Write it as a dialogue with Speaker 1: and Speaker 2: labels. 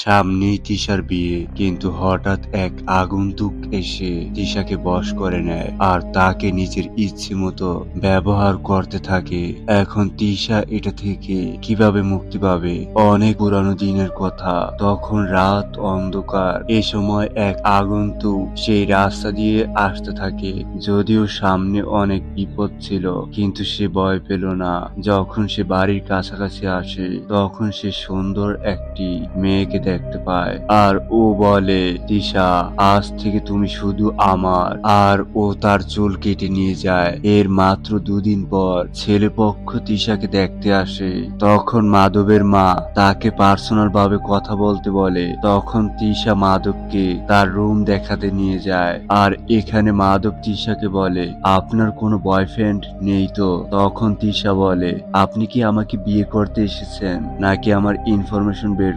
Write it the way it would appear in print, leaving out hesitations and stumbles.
Speaker 1: সামনেই তিশার বিয়ে, কিন্তু হঠাৎ এক আগন্তুক এসে তিশাকে বশ করে নেয় আর তাকে নিজের ইচ্ছে মতো ব্যবহার করতে থাকে। এখন তিশা এটা থেকে কিভাবে মুক্তি পাবে? অনেক পুরানো দিনের কথা, তখন রাত অন্ধকার। এ সময় এক আগন্তুক সেই রাস্তা দিয়ে আসতে থাকে। যদিও সামনে অনেক বিপদ ছিল, কিন্তু সে ভয় পেল না। যখন সে বাড়ির কাছাকাছি আসে, তখন সে সুন্দর একটি মেয়েকে দেখতে পায় আর ও বলে, তিশা, আজ থেকে তুমি শুধু আমার। আর ও তার চুল কেটে নিয়ে যায়। এর মাত্র দুদিন পর ছেলেপক্ষ তিশাকে দেখতে আসে। তখন মাধবের মা তাকে পার্সোনাল ভাবে কথা বলতে বলে। তখন তিশা মাধবকে তার রুম দেখাতে নিয়ে যায়। আর এখানে মাধব তিশাকে বলে, আপনার কোনো বয়ফ্রেন্ড নেই তো? তখন তিশা বলে, আপনি কি আমাকে বিয়ে করতে এসেছেন নাকি আমার ইনফরমেশন বের